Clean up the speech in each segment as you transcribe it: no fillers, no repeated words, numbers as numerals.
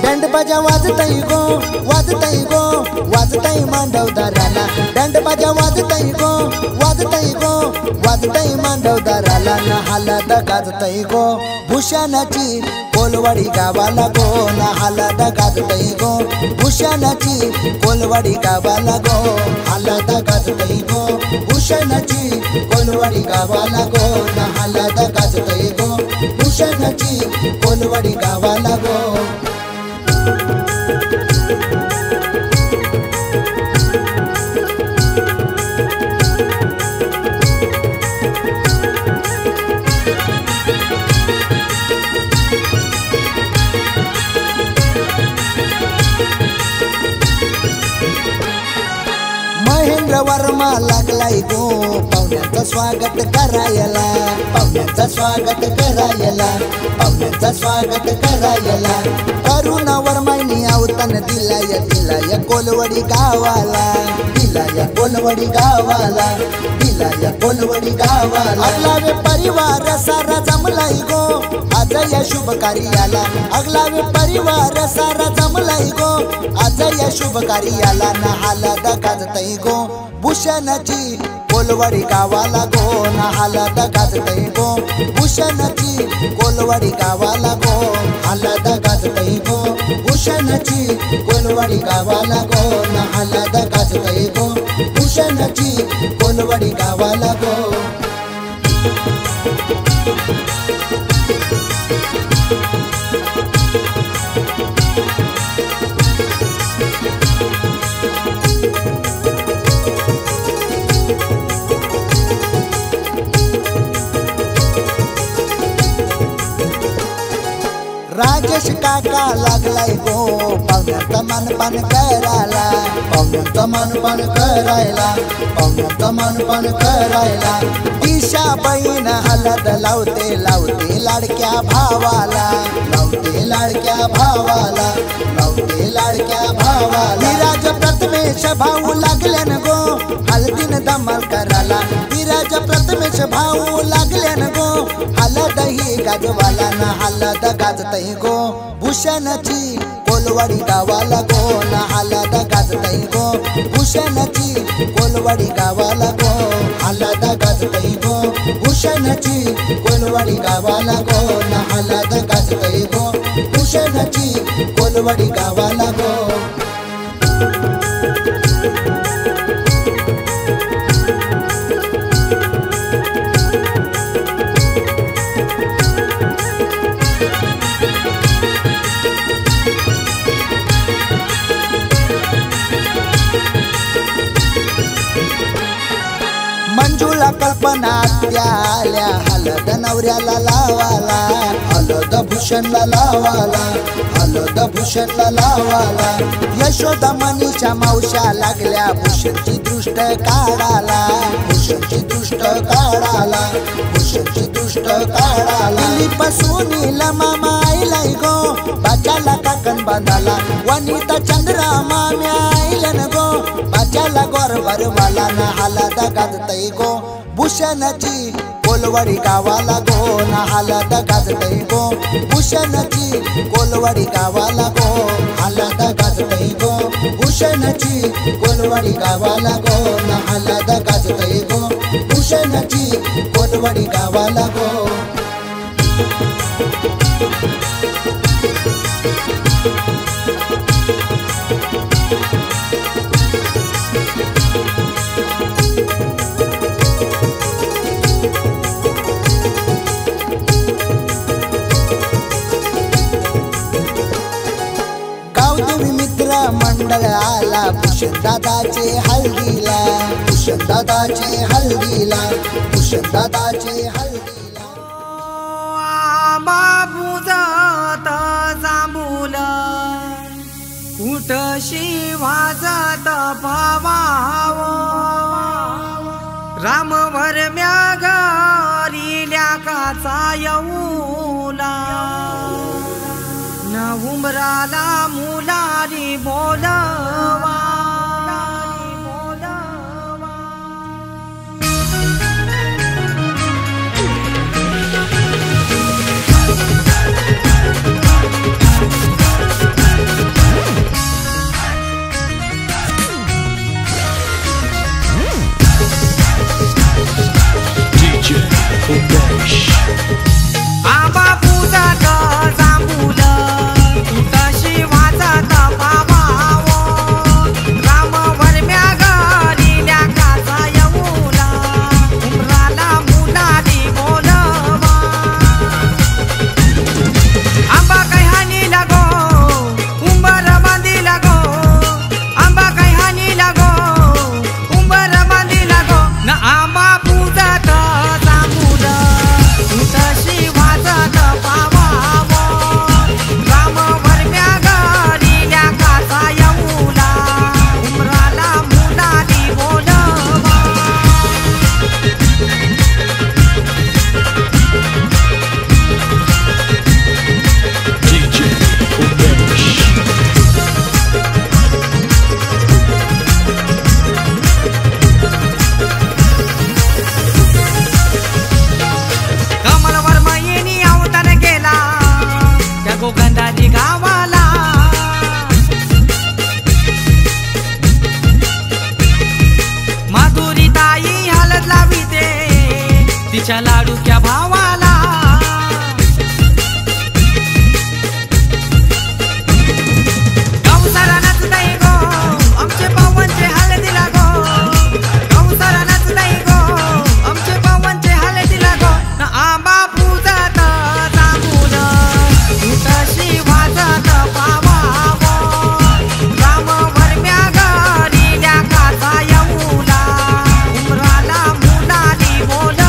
दंड बाजा वाजतई गो वाजतई मांडवदाराला दंड बाजा वाजतई मांडवदाराला नहाला गाजतई गो भूषणाची कोलवाडी गावाला गो नहाला गाजतई गो भूषणाची कोलवाडी गावाला गो हाला गाजतई गो भूषणाची कोलवाडी गावाला गो नहाला गाजतई गो भूषणाची कोलवाडी गावाला गो महेंद्र वर्मा लागलाय गो पाहुण्यांचं स्वागत करायला पाहुण्यांचं स्वागत करायला करुणा वर्माईनी अवतान दिलाय कोलवडी गावाला अगलावे परिवार सारा जमलाय गो आज या शुभ कार्याला अगलावे परिवार सारा जमलाय गो आज या शुभ कार्याला नहाला गाजतई गो भूषणाची कोलवाडी गावाला गो नहाला गाजतई गो भूषणाची कोलवाडी गावाला गो हाला गाजतई गो भूषणाची कोलवाडी गावाला गो नहाला गाजतई गो भूषणाची कोलवाडी गावाला गो राजेश काका लागलाय गो पाहुण्यांचा मानपान करायला दिशा बहीण हलद लावते लाडक्या भावाला विराज प्रथमेश भाऊ लागल्यान गो हलदीन धमाल करायला विराज प्रथमेश भाऊ लागल्यान गो हलद ही गाजवाला ना हलद गाजतई गो भूषणाची कोलवाडी गावाला गो नहाला गाजतई गो भूषणाची कोलवाडी गावाला गो हाला गाजतई गो भूषणाची कोलवाडी गावाला गो नहाला गाजतई गो भूषणाची कोलवाडी गावाला गो मंजुला कल्पना आल्या हलद नवऱ्याला लावाला हलद भूषणला लावाला यशोदा मनीषा मावशा लागल्या भूषणची दृष्ट काढाला दिलीपासून मामा आईलाय गो बाच्याला काकण बांधाला वनिता चंद्रा माम्या आईलन गो बाच्याला गोर भरवाला नहाला गाजतई गो भूषणाची कोलवाडी गावाला गो नहाला गाजतई गो भूषणाची कोलवाडी गावाला गो हाला गाजतई गो भूषणाची कोलवाडी गावाला गो नहाला गाजतई गो भूषणाची कोलवाडी गावाला गो मंडळ आला भूषण दादाचे हल्दीला बाबू जात जांभूल कुठ शिवाजात भावाव रामवर म्यागारी ल्याकाचा येऊला उमराला मुलारी बोलवा आबा पूजात जांभूल तशी वाजत पावावो राम वरम्या गलील्या काचा येऊला उमराला मुलारी बोलवा आंबा काही हानी लागो उंबर बांधी लागो आंबा काही हानी लागो उंबर बांधी लागो न आंबा पूजात तशी वाजत पावावो राम वरम्या गलील्या काचा येऊला उमराला मुलारी बोलवा कमलवर मयिनी अवतार गेला त्या गोगंधाजी गावाला माधुरी ताई हलत लाविते तिच्या लाडूक्या भावाला गौसाला नाचताई गो आमचे पावनचे हळदीला गो गौसाला नाचताई गो आमचे पावनचे हळदीला गो न आंबा पूजत जांभूल तशी वाजत पावावो राम वरम्या गलील्या काचा येऊला उमराला मुलारी बोलवा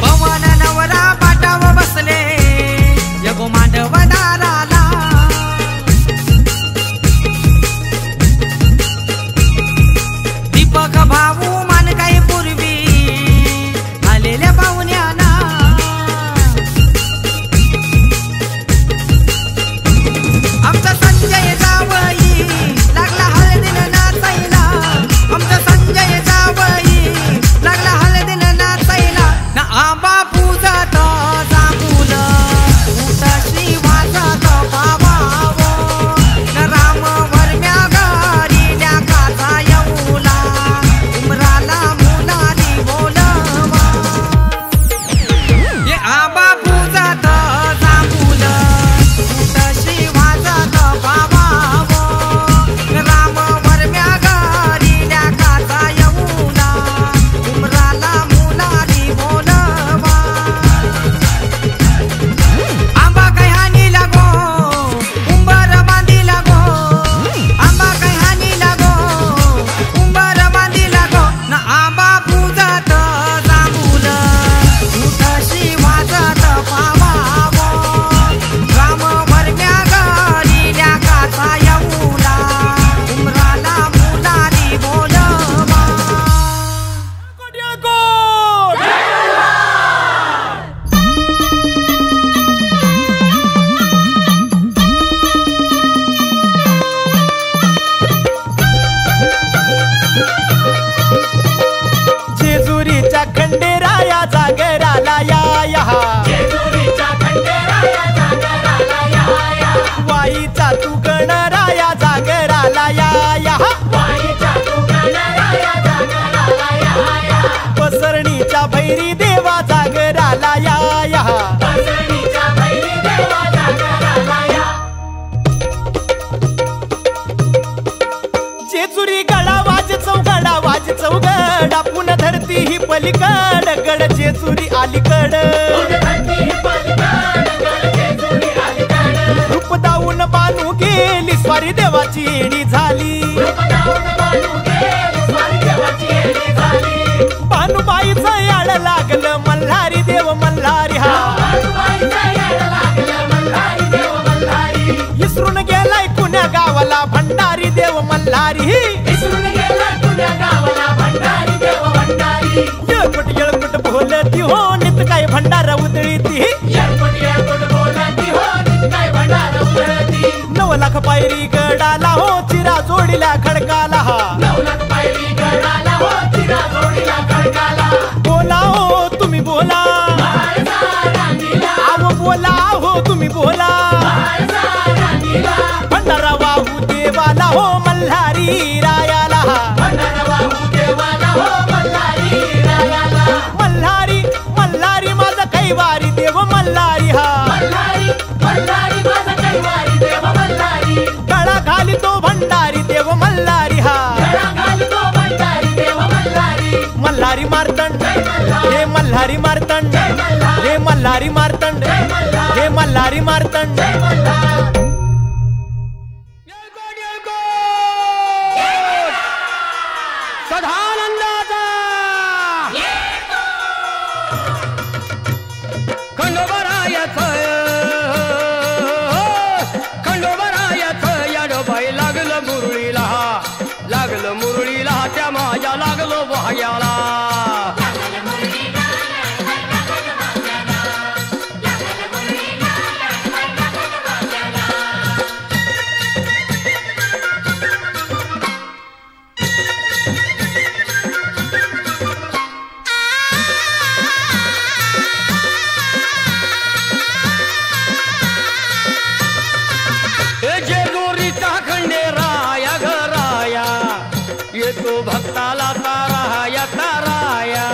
पवन नवरा पाटावर बसले यगो मांडव दाराला दीपक भाऊ मान काही पूर्वी आलेल्या पाहुण्याला आमचा संजय जावई लागला हळदीनं नाचायला आमचा संजय जावई लागला हळदीनं नाचायला ना आंबा पूजत जांभूल तशी वाजत पावावो न राम वरम्या गलील्या काचा येऊला उमराला मुलारी बोलवा ये आंबा पूजत जांभूल तशी वाजत पावावो न राम वरम्या गलील्या काचा येऊला उमराला मुलारी बोलवा आंबा काही हानी लागो उंबर बांधी लागो आंबा काही हानी लागो उंबर बांधी लागो न आंबा पूजत जांभूल तशी वाजत पावावो राम वरम्या गलील्या काचा येऊला उमराला मुलारी बोलवा जेजुरीच्या खंडेराया जागराला या वाईचा तू गणराया जागराला या पसरणीच्या भैरी देवा जागराला या जेजुरी गळा वाज चौघड आपण धरती ही पलीकड गड जेजुरी अलीकड रूप दाऊन बानू गेली स्वारी देवाची येडी झाली बाळूबाईचं याड लागलं मल्हारी देव मल्हारी हा इसरून गेलाय कुण्या गावाला भंडारी देव मल्हारी येळपट बोलती हो नित काय भंडारा उतळी ती 9 लाख पायरी गडाला हो चिरा जोडीला खडकाला हा बोला हो तुम्ही बोला आव बोला हो तुम्ही बोला भंडारा वाहू देवाला हो मल्हारी रायाला मल्हारी मल्हारी माझा कैवारी देव मल्हारी हा गळा घाली तो भंडारी देव मल्हारी हा मल्हारी मार्तंड हे मल्हारी मार्तंड हे मल्हारी मार्तंड हे मल्हारी मार्तंड सदानंदाचा खंडोबरायाचं याडोबाई लागलं मुरळीला त्या माझ्या लागलो भाग्याला येतो भक्ताला ताराया ताराया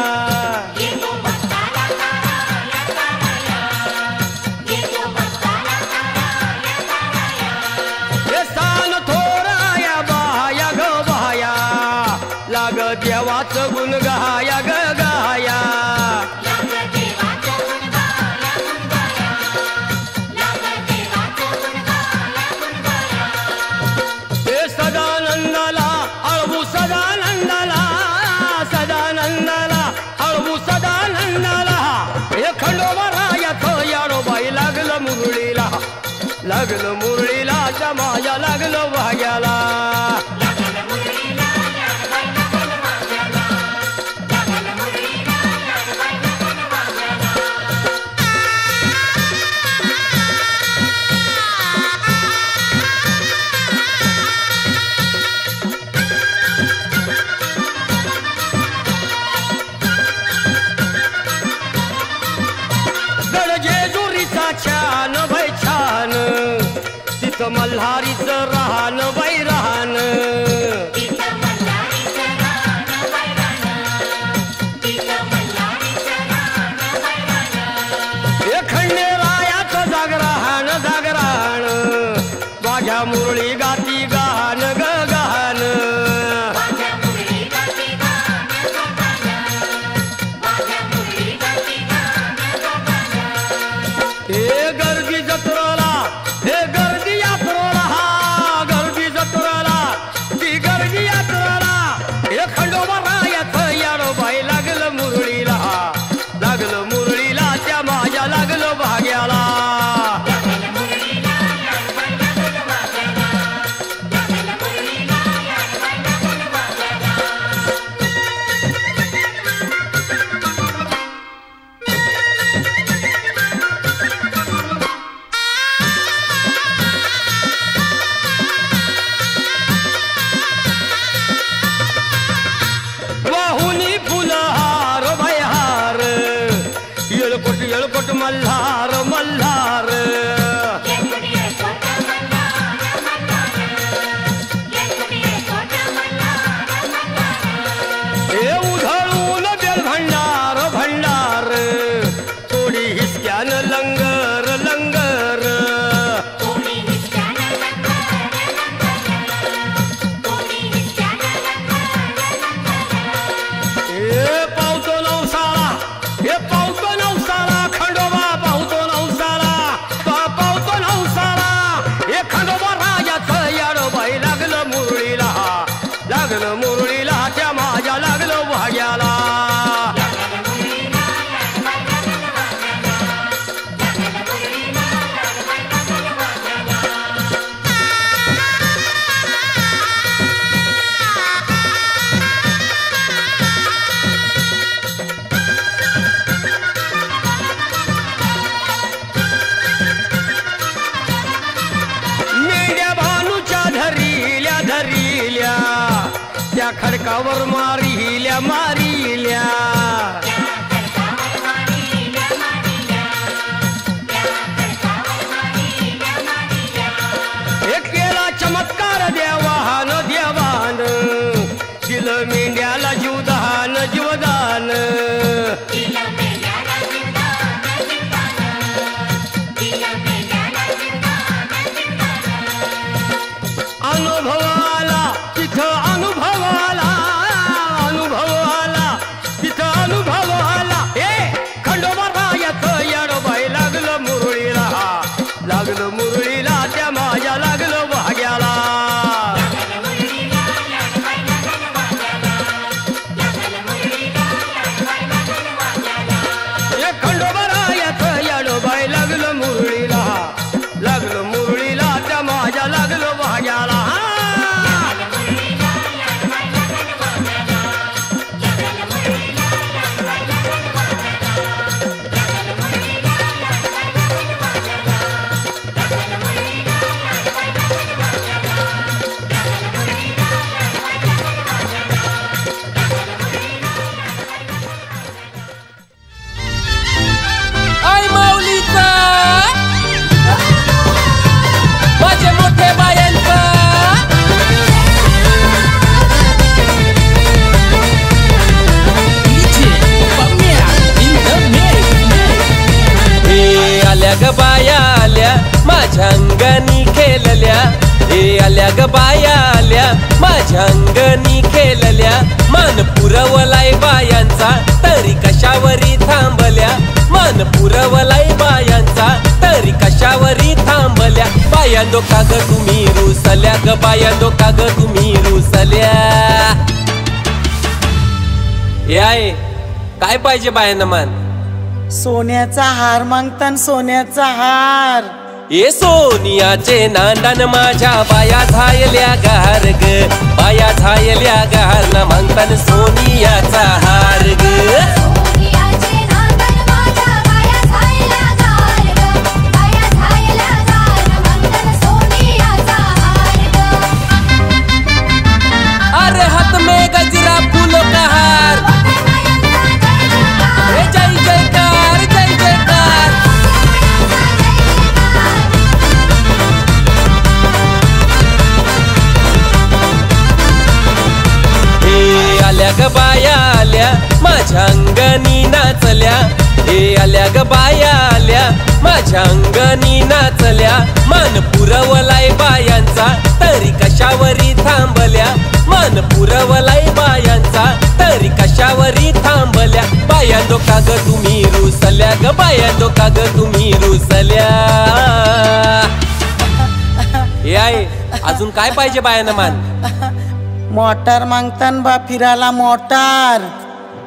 हे सान थोराया बाया ग बाया लाग देवाचं गुण गाया ग गाया हे सदानंदाला अळवू सदानंदाला सदानंदाला अळवू सदानंदाला हे खंडोबरायाचं याडोबाई लागलं मुरळीला जमाया लागलं भाग्याला छान बाई छान तिथं मल्हारीचं राहन बाई राहन हे खंडेरायाचं जागरण जागरण माझ्या मुरळी गाती गान ग गान हे गर्दी जत्रेला हे गर्दी यात्रेला हा गर्दी जत्रेला ती गर्दी यात्रेला हे खंडोबरायाचं याडोबाई लागलं मुरळीला त्या माझ्या लागलं भाग्याला वाहुनी फुलहार भयहार येळकोट मल्हार मल्हार हे उधळून बेल भंडार भंडार थोडी हिसक्यान लंगर लंगर हे पावतो नवसाला खंडोबा पावतो खडकावर मारिल्या मारिल्या एक केला चमत्कार देवान देवान दिलं मेंढ्याला जीवदान जीवदान अनुभवाला तिथं अनुभवाला अनुभवाला तिथं अनुभवाला हे खंडोबा रायाचं येडोबाई लागलं मुरळीला लागलं मुरळीला त्या माझ्या लागलं भाग्याला हे खंडोबा रायाचं येडोबाई लागलं मुरळीला लागलं मुरळीला त्या माझ्या लागलं भाग्याला आई माऊलीचा माझे मोठे बायांचा हे आल्या ग बाया आल्या माझ्या अंगणी खेळल्या हे आल्या ग बाया आल्या माझ्या अंगणी खेळल्या मान पुरवलाय बायांचा तरी कशावरी थांबल्या मान पुरवलाय बायांचा तरी कशावरी थांबल्या बायांदो का ग तुम्ही रुसल्या ग बायांदो का ग तुम्ही रुसल्या याय काय पाहिजे बायांना मान सोन्याचा हार मागतान सोन्याचा हार ए सोनियाचे नांदन माझ्या बाया झायल्या गार ग बाया झायल्या गार न मागतान सोनियाचा हार ग अरे हाथ में गजरा फूलों का हार जय जयकार जय जयकार हे आल्या ग बाया आल्या माझ्या अंगणी नाचल्या हे आल्या ग बाया आल्या माझ्या अंगणी नाचल्या मान पुरवलाय बायांचा तरी कशावरी थांबल्या मान पुरवलाय बायांचा तरी कशावरी थांबल्या बायांदो का ग तुम्ही रुसल्या ग बायांदो का ग तुम्ही रुसल्या याय अजून काय पाहिजे बायांना मान मोटार मागतान बा फिरायला मोटार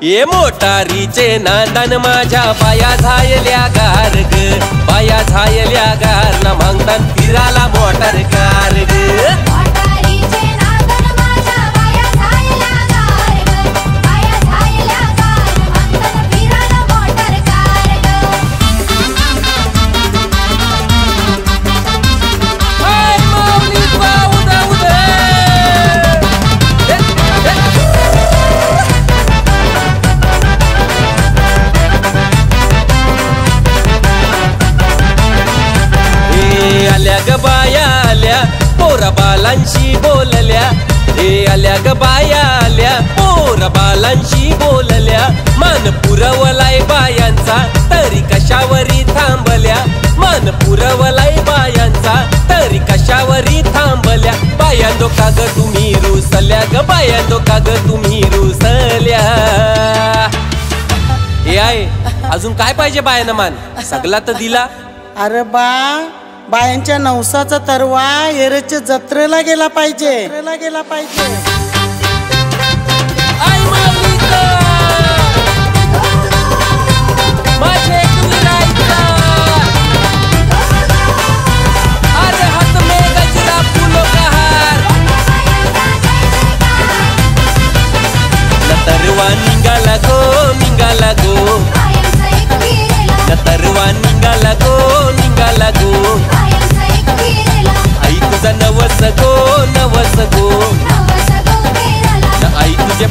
ये मोटारीचे नांदन माझ्या बाया झायल्या गार ग बाया झायल्या गार ना मागतान फिराला मोटार कार ग आल्या ग बाया आल्या पोरा बालांशी बोलल्या हे आल्या ग बाया आल्या पोरा बालांशी बोलल्या मान पुरवलाय बायांचा तरी कशावरी थांबल्या मान पुरवलाय बायांचा तरी कशावरी थांबल्या बायांदो का ग तुम्ही रुसल्या ग बायांदो का ग तुम्ही रुसल्या याय अजून काय पाहिजे बायांना मान सगळा तर दिला अरे बा बायांच्या नवसाचा तरवा एरेच्या जत्रेला गेला पाहिजे आई माऊलीचा माझे गुजराईचा अरे हाथ में गजरा फूलों का हार न तरवा निघाला गो न तरवा निघाला गो आई तुझा नवस गो आई तुझे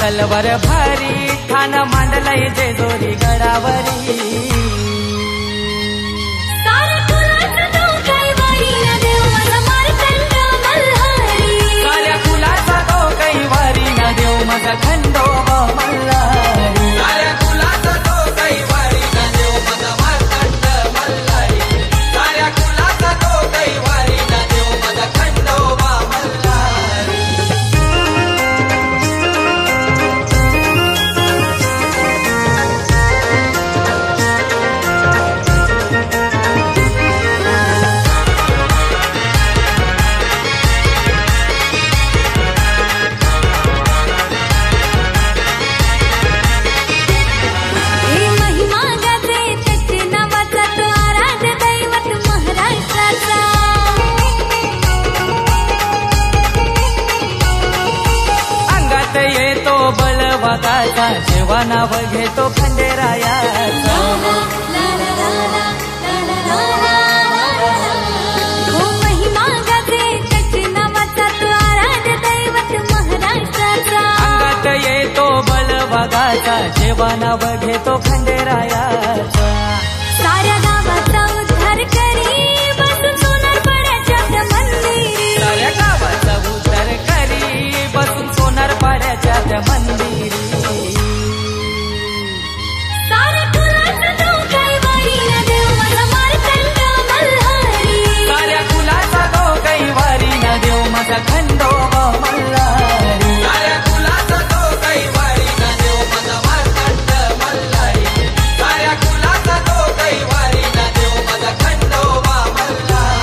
तलवार भारी ठाण मांडलंय जेजुरी गडावरी साऱ्या कुलाचा तो कैवारी न देव माझा मार्तंड मल्हारी साऱ्या कुलाचा तो कैवारी न देव माझा खंडोबा मल्हारी साऱ्या कुलाचा तो कैवारी न देव माझा मार्तंड मल्हारी साऱ्या कुलाचा तो कैवारी न देव माझा खंडोबा मल्हारी बळवागाचा जेव्हा नाव घेतो खंडेरायाचा हो महिमा गाजे त्याचे नावाचा तो आराध्य दैवत महाराष्ट्राचा अंगात येतो बळवागाचा जेव्हा नाव घेतो खंडेरायाचा साऱ्या गावाचा उद्धार करी बसून सोनार पाड्याच्या मंदिरी साऱ्या गावाचा उद्धार करी बसून सोनार पाड्याच्या त्या मंदिरी साऱ्या कुलाचा तो कैवारी न देव माझा मार्तंड मल्हारी साऱ्या कुलाचा तो कैवारी न देव माझा खंडोबा मल्हारी साऱ्या कुलाचा तो कैवारी न देव माझा मार्तंड मल्हारी साऱ्या कुलाचा तो कैवारी न देव माझा खंडोबा मल्हारी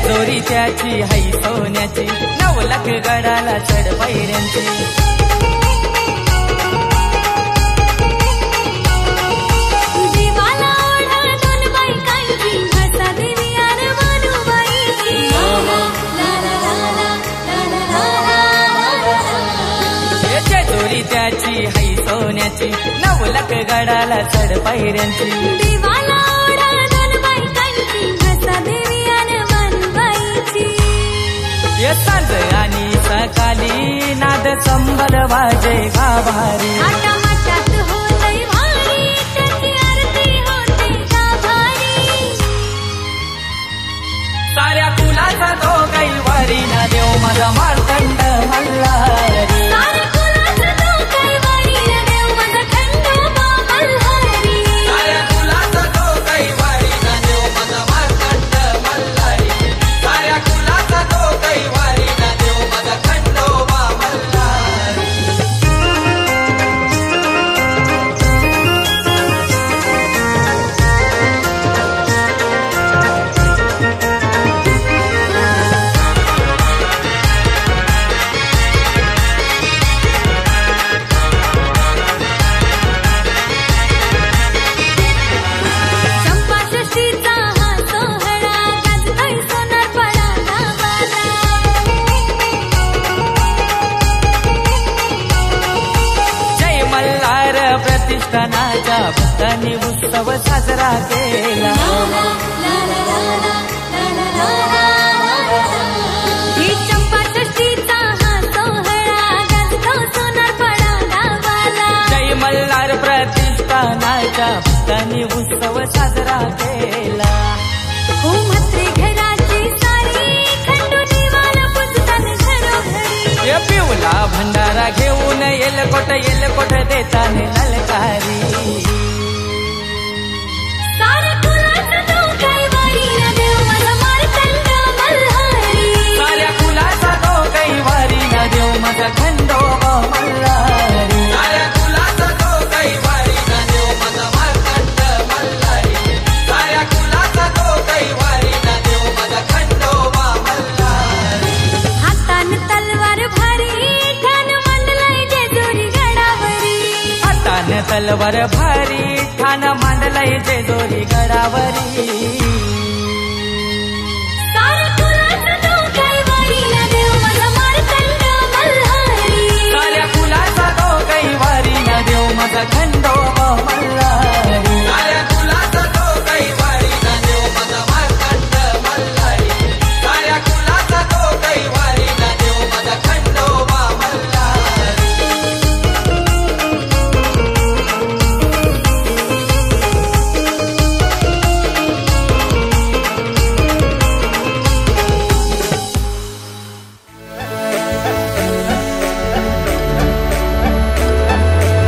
जोरी त्याची हाई सोन्याची 9 लाख गडाला चढ पैऱ्यांची जीवाला ओढा दोन बायकांची भाषा देवी आणि मानुबाईची याच्या जोरी त्याची हाई सोन्याची 9 लाख गडाला चढ पैऱ्यांची जीवाला ओढा दोन बायकांची भाषा देवी सांज आणि सकाळी नाद संबल वाजे गाभारी थाटामाटात होतंय भारी त्याची आरती होते गाभारी साऱ्या कुलाचा तो कैवारी ना देव माझा मार्तंड मल्हारी साऱ्या कुलाचा तो कैवारी न देव माझा खंडोबा मल्हारी साऱ्या कुलाचा तो कैवारी ना देव माझा मार्तंड मल्हारी साऱ्या कुलाचा तो कैवारी ना देव माझा खंडोबा मल्हारी चंपाषष्ठीचा हा सोहळा गाजतोय सोनार पडा गावाला जय मल्हार प्रतिष्ठानाच्या भक्तांनी उत्सव साजरा केला ही चंपाषष्ठीचा हा सोहळा गाजतो सोनार पडा गावाला जय मल्हार प्रतिष्ठानाच्या भक्तांनी उत्सव साजरा केला हो म्हात्रे घराची सारी खंडोनी वाला पुजतान घरोघरी ये पिवला भंडारा घेऊन येलकोट देताने ललकारी साऱ्या कुलाचा तो कैवारी न देव माझा मार्तंड मल्हारी साऱ्या कुलाचा तो कैवारी ना देव माझा खंडोबा मल्हारी साऱ्या कुलाचा तो कैवारी ना देव माझा मार्तंड मल्हारी साऱ्या कुलाचा तो कैवारी ना देव माझा खंडोबा मल्हारी हातान तलवार भारी ठाण मांडलंय जेजुरी गडावरी हाताने तलवार भारी ठाण मांडलंय जेजुरी गडावरी साऱ्या खंडोबा मल्हारी साऱ्या कुलाचा तो कैवारी ना देव माझा मार्तंड मल्हारी साऱ्या कुलाचा तो कैवारी ना देव माझा खंडोबा मल्हारी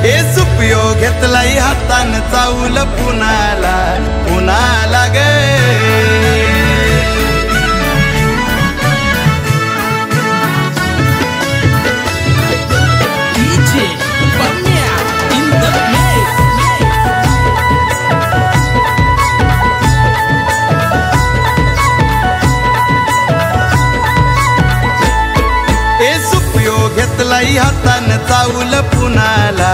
हे सुपयो घेतलाई हातान चावल पुनाला पुनाला ग हे सुपयो घेतलाई हातान चावल पुनाला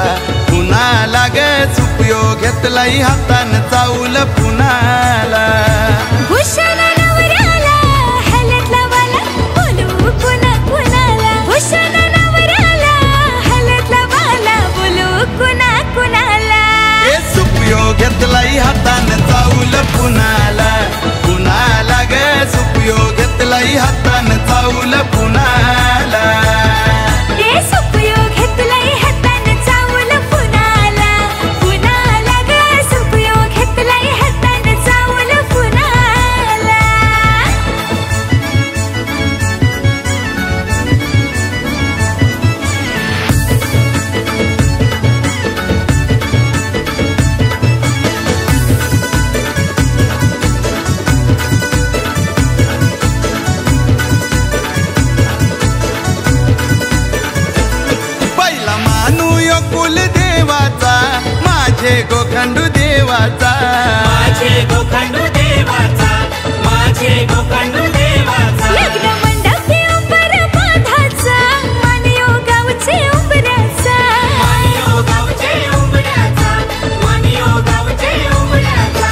पुनाला ग सुपयो घेतलाई हातान चावल पुनाला भूषण नवऱ्याला हलतला वाला बोलू कुणा कुणाला भूषण नवऱ्याला हलतला वाला बोलू कुणा कुणाला हे सुपयो घेतलाई हातान चावल पुनाला पुनाला ग सुपयो घेतलाई हातान चावल पुनाला हे सुपयो घेतलाई हातान चावल पुनाला पुनाला ग सुपयो घेतलाई हातान चावल पुनाला पहिला मानू यो कुल देवाचा माझे गोखंडू देवाचा लग्न मंडपी उंबर बांधाचा मानियो गावचे उंबराचा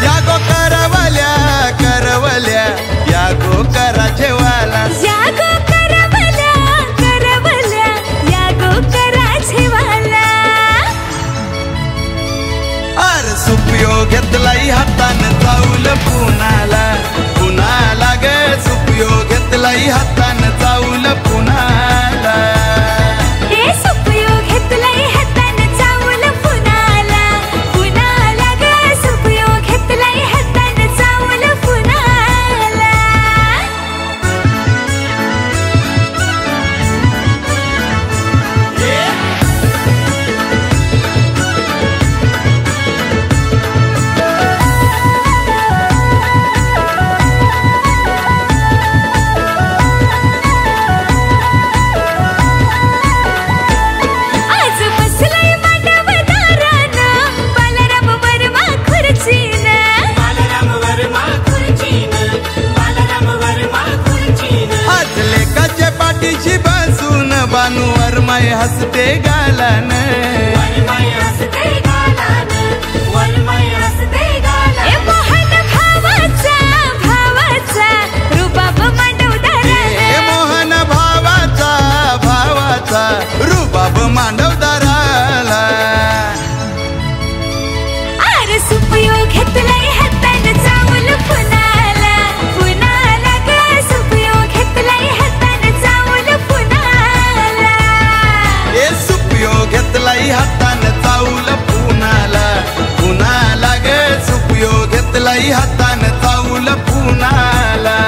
या गो करवल्या करवल्या या गो करा जेवाला या गो करवल्या करवल्या या गो कराचे वाला अर सुपयो घेतलाई हातान चावल पुनाला पुनाला ग सुपयो घेतलाई हातान चावल पुनाला हे सुपयो घेतलाई हातान चावल पुनाला पुनाला ग सुपयो घेतलाई हातान चावल पुनाला आज बसलाय मांडव दारानं बालराम वर्मा खुर्चीनं आज लेकाच्या पाठीशी बसून बानू वरमाय हसते गालान ए मोहन भावाचा भावाचा रुबाब मांडव दारानं हे मोहन भावाचा भावाचा रुबाब मांडवदाराला अरे सुपयो घेतलाय हातान चावल पुनाला पुनाला ग सुपयो घेतलाय हातान चावल पुनाला हे सुपयो घेतलाई हातान चावल पुनाला पुनाला ग सुपयो घेतलाई हातान चावल पुनाला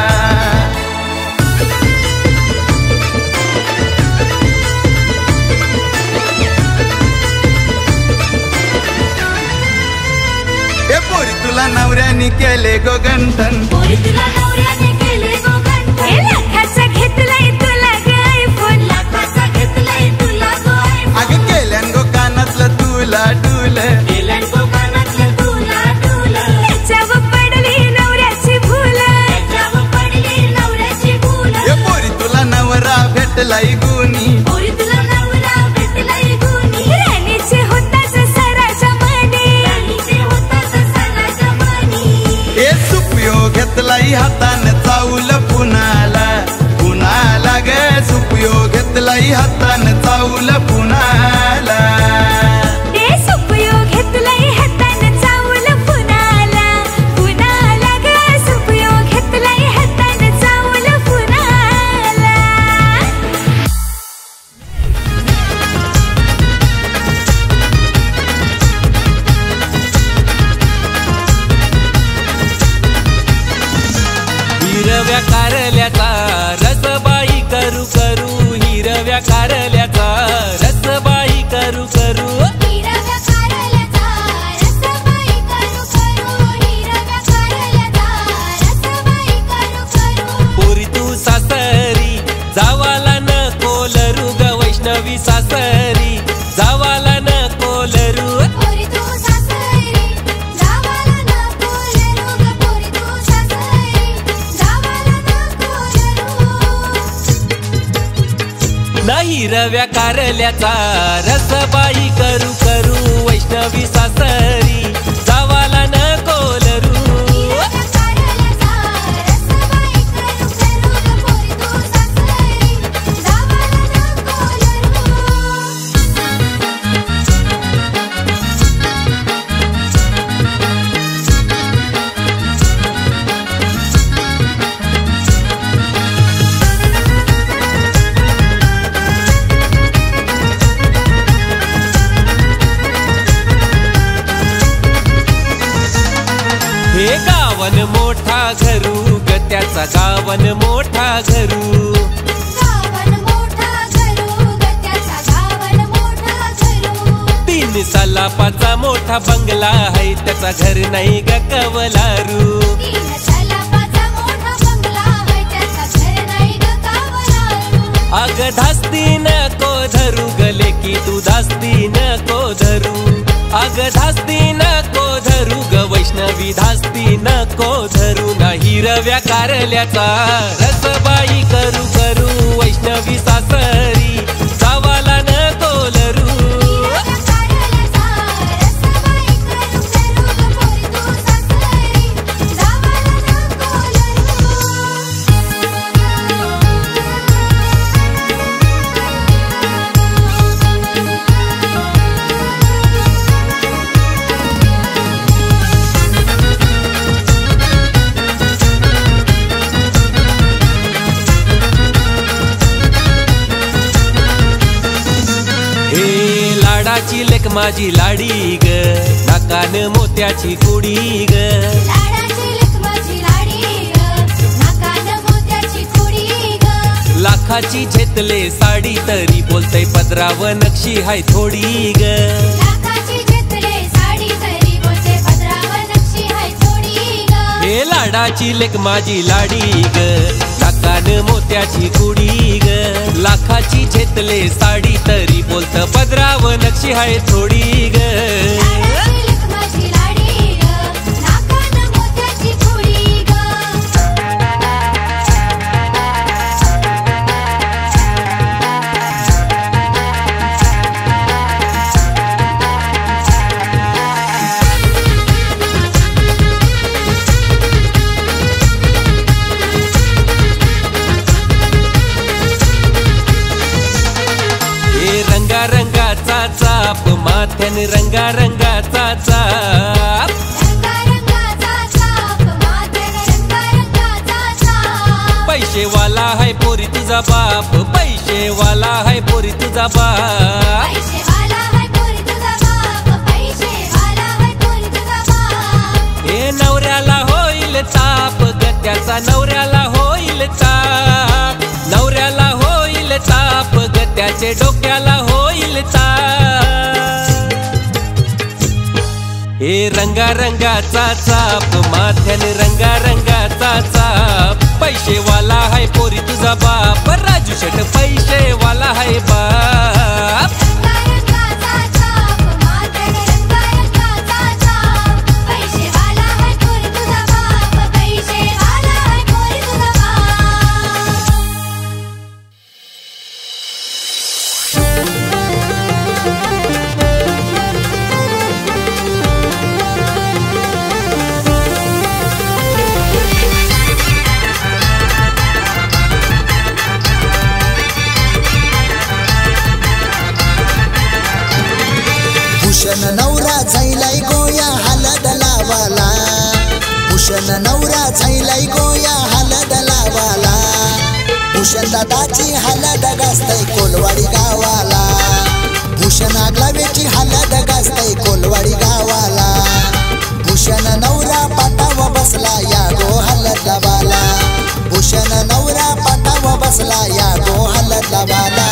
हे पोरी तुला नवऱ्यानी केले गो गंठन पोरी तुला नवऱ्याने केले गो गंठन हे लाखाचा घेतलाय तुला ग आयफोन लाखाचा घेतलाय तुला गो आयफोन अग केल्यान गो कानातलं तुला डुल त्याच्यावर पडली नवऱ्याची भूल हे पोरी तुला नवरा भेटलाई गुनी पोरी तुला नवरा भेटलाय गुणी राणीचे होताच सराच्या मनी हे सुपयो घेतलाई हातान चावल पुनाला पुनाला ग सुपयो घेतलाई हातान चावल पुनाला हे सुपयो घेतलाय कारल्याचा रसबाई करू करू हिरव्या कारल्याचा रसबाई करू करू हिरव्या कारल्याचा रसबाई करू करू हिरव्या कारल्याचा रसबाई करू करू पोरी तू सासरी जावाला न कोलरू ग वैष्णवी सासरी जावाला न कोलरू पोरी तू सासरी जावाला नको लरू ग पोरी तू सासरी जावाला नको लरू नाही हिरव्या कारल्याचा रसबाई करू करू वैष्णवी सासरी जावाला न कोलरू हिरव्या कारल्याचा रसबाई करू करू ग पोरी तू सासरी जावाला नको लरू हे गावन मोठा घरू ग त्याचा गावन मोठा घरू गावन मोठा घरू ग त्याचा गावन मोठा घरू 3 सलापाचा मोठा बंगला आहे त्याचा घर नाही ग कवलारू 3 सलापाचा मोठा बंगला आहे त्याचा घर नाही ग कावलारू अग धास्ती नको धरू गले की तू धास्ती नको धरू अग धास्ती नको धरू ग वैष्णवी धास्ती नको धरू ना हिरव्या कारल्याचा रसबाई करू करू वैष्णवी सासरी जावाला नको लरू हिरव्या कारल्याचा रसबाई करू करू ग पोरी तू सासरी जावाला नको हे लाडाची लेक माझी लाडी ग नाकान मोत्याची कुडी ग लाडाची लेक माझी लाडी ग नाकान मोत्याची कुडी ग लाखाची झेतले साडी तरी बोलतय पदराव नक्षी हाय थोडी ग लाखाची घेतले साडी तरी बोलते पदरावर नक्षी हाय थोडी ग हे लाडाची लेक माझी लाडी ग नाकान मोत्याची कुडी ग लाखाची झेतले साडी तरी बोलत पदराव नक्षी हाय थोडी ग लाडाची लेक माझी लाडी ग नाकान मोत्याची कुडी ग हे रंगारंगाचा चाप माथ्यान रंगारंगाचा चाप रंगारंगाचा चाप माथ्याने रंगारंगाचा चाप पैसेवाला हाय पोरी तुझा बाप पैसेवाला हाय पोरी तुझा बाप पैसेवाला हाय पोरी तुझा बाप पैसेवाला हाय पोरी तुझा बाप हे नवऱ्याला होईल ताप ग त्याचा नवऱ्याला होईल ताप नवऱ्याला होईल ताप ग त्याचे डोक्याला होईल ताप हे रंगारंगाचा चाप माथ्याने रंगारंगाचा चाप पैसेवाला हाय पोरी तुझा बाप राजू शेट पैसेवाला हाय बाप रंगारंगाचा चाप माथ्याने रंगारंगाचा चाप पैसेवाला हाय पोरी तुझा बाप पैसेवाला हाय पोरी तुझा बाप भूषण नवरा झैलाई गोया हलद लावाला भूषण नवरा झैलाई गोया हलद लावाला भूषण दादाची हलद गाजतय कोलवाडी गावाला भूषण आगलावेची हलद गाजतय कोलवाडी गावाला भूषण नवरा पाटावा बसला या गो हलद लावाला भूषण नवरा बसला या गो हलदला बाला.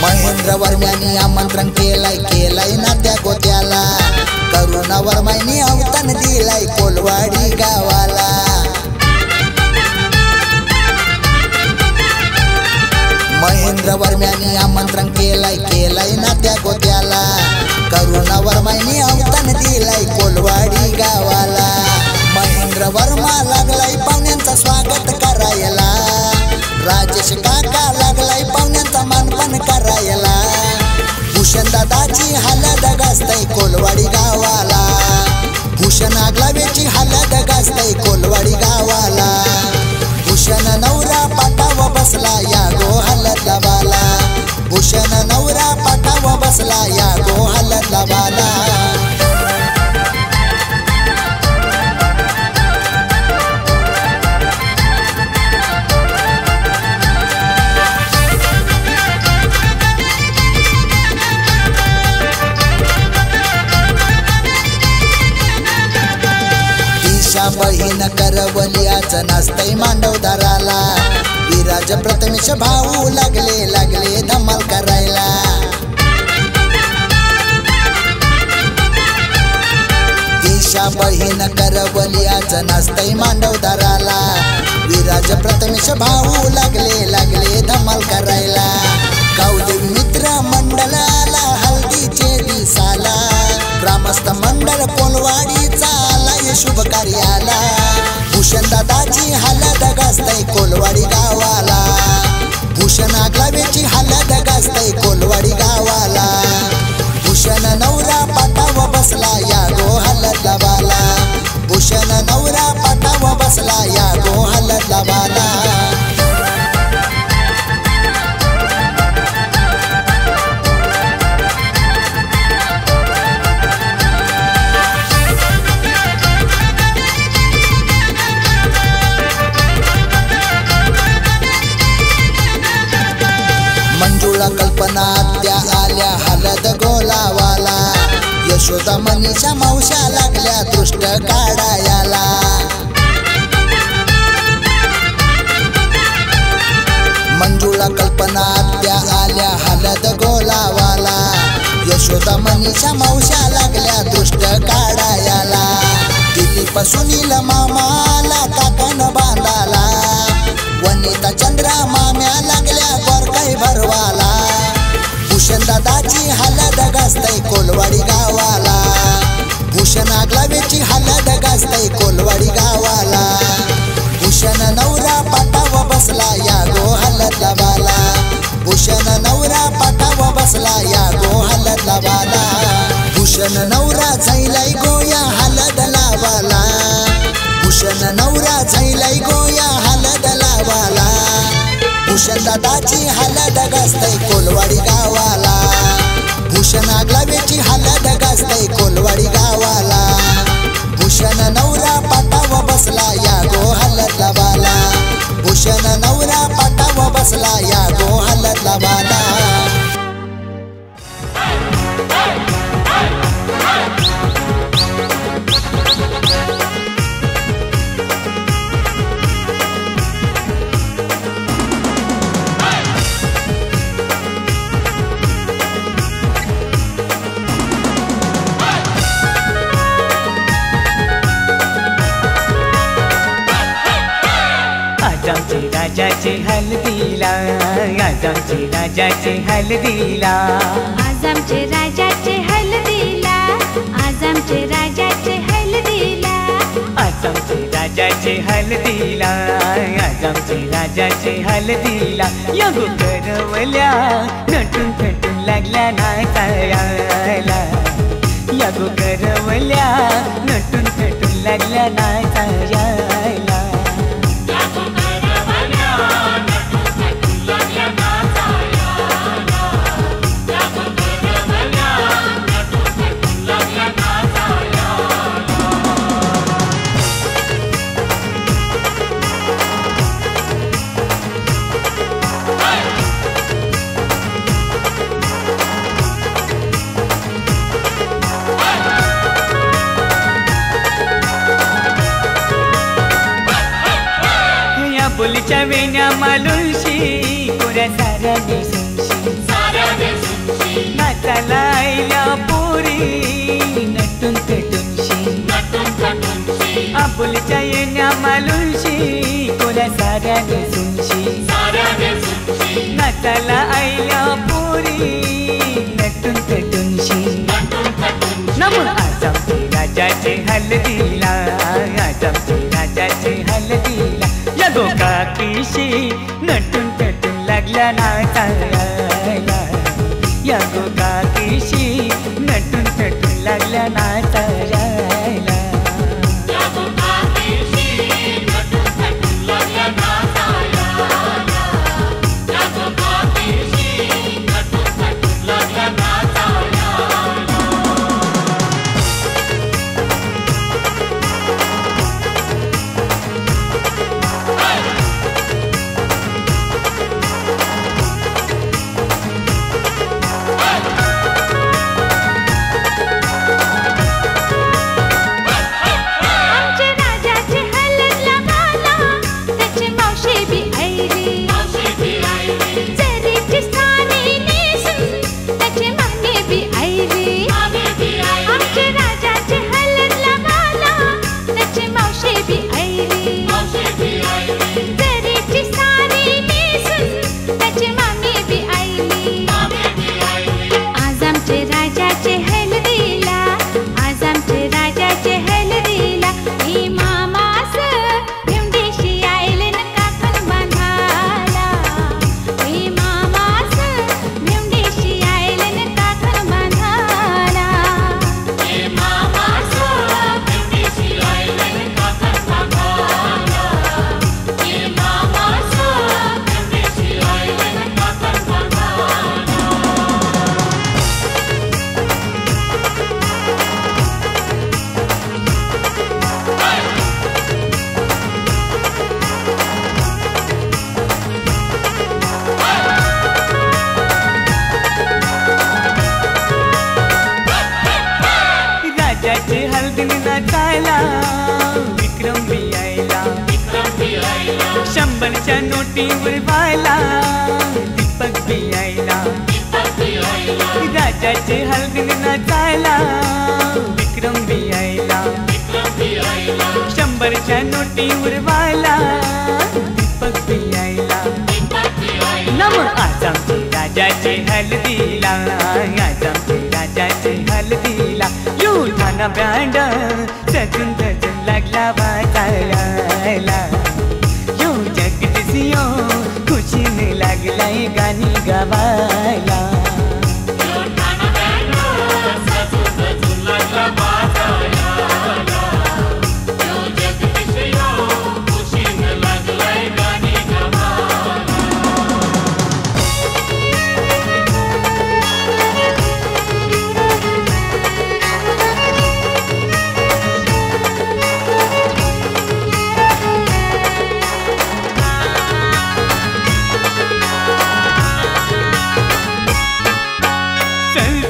महेंद्र वर्म्यानी आमंत्रण केलंय नात्या गोत्याला. करुणा वर्मानी अवतान दिलाय कोलवाडी गावाला. महेंद्र वर्म्यानी आमंत्रण केलंय नात्या गोत्याला. करुणा वर्मानी अवतान दिलाय कोलवाडी गावाला. महेंद्र वर्मा लागलाय पाहुण्यांचं स्वागत करायला. राजेश काका लागलाय पाहुण्यांचा मानपान करायला. भूषण दादाची हलद गाजतय कोलवाडी गावाला. भूषण आगलावेची हलद गाजतय कोलवाडी गावाला. भूषण नवरा पाटावा बसला या गो हलदला बाला. भूषण नवरा पाटावा बसला या गो हलदला बाला. बहीण करवल्याच नाचतय मांडवदाराला. विराज प्रथमेश भाऊ लागले धमाल करायला. दिशा बहीण करवल्याच नाचतय मांडवदाराला. विराज प्रथमेश भाऊ लागले धमाल करायला. गावदेवी मित्र मंडळाला हल्दीचे दिसाला. ग्रामस्थ मंडळ कोलवाडीचा आलाय शुभ कार्याला. भूषण दादाची हलद गाजतय कोलवाडी गावाला. भूषण आगलावेची हलद गाजतय कोलवाडी गावाला. भूषण नवरा पाटावा बसला या गो हलदला बाला. भूषण नवरा पाटावा बसला या गो हलदला बाला. मंजुळा कल्पना आत्या आल्या हलद गोलावाला. यशोदा मनीषा मावशा लागल्या दृष्ट काढायला. मंजुळा कल्पना आत्या आल्या हलद गोलावाला. यशोदा मनीषा मावशा लागल्या दृष्ट काढायला. दिलीप सुनील मामाला काकण बांधाला. वनिता चंद्रा माम्या लागल्या गोरकाई भरवाला. भूषण दादाची हलद गाजतय कोलवाडी गावाला. भूषण आगलावेची हलद गाजतय कोलवाडी गावाला. भूषण नवरा पाटावा बसला या गो हलदला बाला. भूषण नवरा पाटावा बसला या गो हलदला बाला. भूषण नवरा झैलाई गोया हलद लावाला. भूषण नवरा झैलाई गोया हलद लावाला. भूषण दादाची हलद गाजतय कोलवाडी गावाला. भूषण आगलावेची हलद गाजतय कोलवाडी गावाला. भूषण नवरा पाटावा बसला या गो हलदला बाला. भूषण नवरा पाटावा बसला या गो हलदला बाला. आमचे राजाचे हलदीला. आज आमचे राजाचे हलदीला. आज आमचे राजाचे हलदीला. आज आमचे राजाचे हलदीला. आज आमचे राजाचे हलदीला. आज आमचे राजाचे हलदीला. या गो करवल्या नटून थटून लागल्या नाचायला. या गो करवल्या नटून थटून लागल्या नाचायला. वेण्या मालुशी कोऱ्या साऱ्या नेसूनशी नाचाला आयल्या पोरी नटून कटूनशी आपुलच्या येण्या मालुशी कोऱ्या साऱ्या नेसूनशी नाचाला आयल्या पोरी नटून कटूनशी नम आज आमचे राजाचे हलदीला आज आमचे राजाचे हलदीला या गोकाकीशी नटून कटून लागल्या नाचायला या गोकाकीशी नटून कटून लागल्या नाचायला शंभरच्या नोटीवर व्हायला दीपक बी यायला राजाचे हलगीन नाचायला विक्रम बी यायला शंभरच्या नोटीवर व्हायला दीपक बी यायला नम आज आमचे राजाचे हलदीला आज आमचे राजाचे हलदीला युठाना बँड सजून सजून लागला वाजायला खुशीने लागलाय गाणी गावायला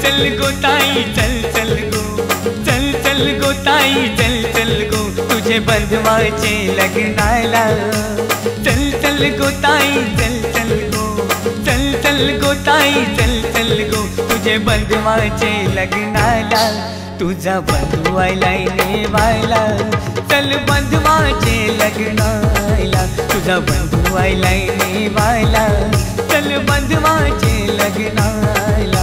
चल गो ताई चल चल गो चल चल गो ताई चल चल गो तुझे बंधवाचे लग्नाला चल चल गो ताई चल चल गो चल चल गो ताई चल चल गो तुझे बंधवाचे लग्नाला तुझा बंधू आयलाय नेवायला चल बंधवाचे लग्नाला तुझा बंधू आयलाय नेवायला चल बंधवाचे लग्नाला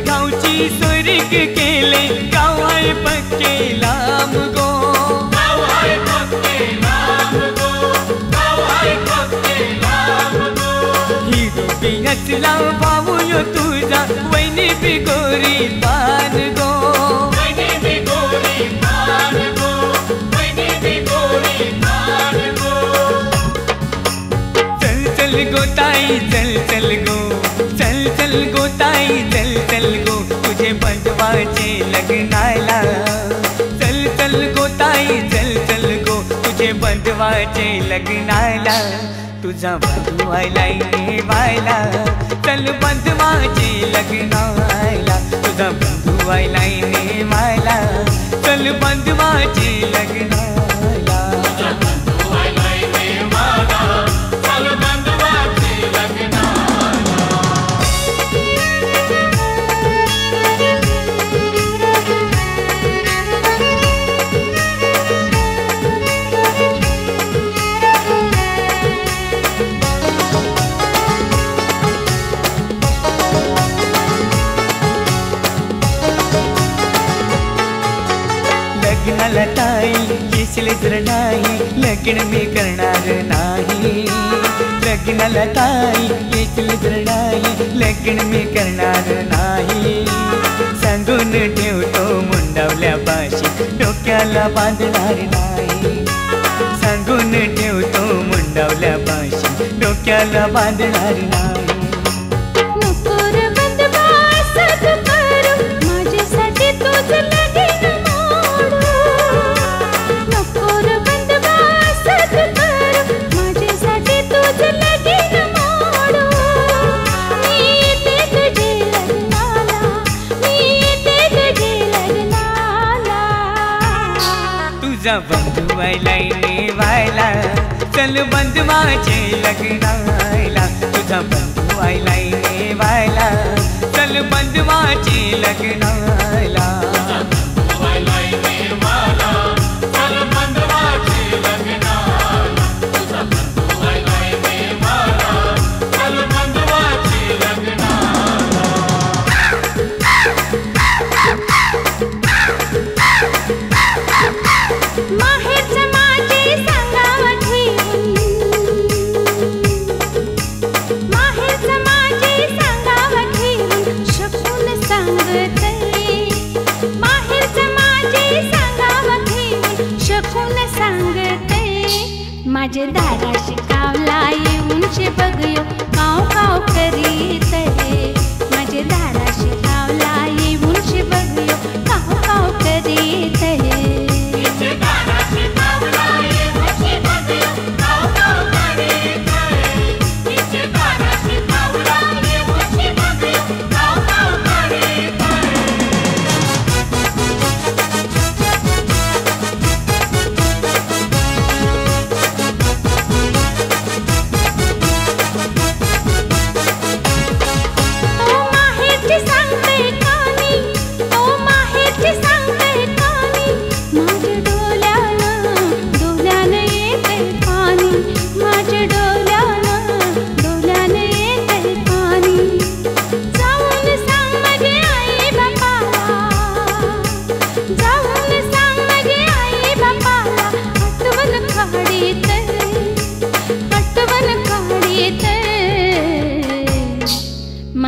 गावची स्वर्ग केले गाव आहे पक्के लांब गो गाव आहे पक्के लांब गो गाव आहे पक्के लांब गो ही रूपी हसला भाऊ यो तुझा वैनी बिगोरी पान गो वैनी बिगोरी पान गो वैनी बिगोरी पान गो चल चल गो ताई चल चल गो चल चल गो ताई चल चल बंधवाचे लग्नाला तुझा बंधू आलाय नेवायला चल बंधवाचे लग्नाला तुझा बंधू आलाय नेवायला चल बंधवाचे लग्नाला लग्नाला ताई येशील तर नाही लग्न मी करणार नाही लग्नाला ताई येशील तर नाही लग्न मी करणार नाही सांगून ठेवतो मुंडावल्या पाशी डोक्याला बांधणार नाही सांगून ठेवतो मुंडावल्या पाशी डोक्याला बांधणार नाही तुझा बंधू आलाय नेवायला चल बंधवाचे लग्नाला तुझा बंधू आलाय नेवायला चल बंधवाचे लग्नाला माझे दादा शिकावला येऊनचे बघयो काव काव करीत रे माझे दादा शिकावला येऊनचे बघयो काव काव करीत रे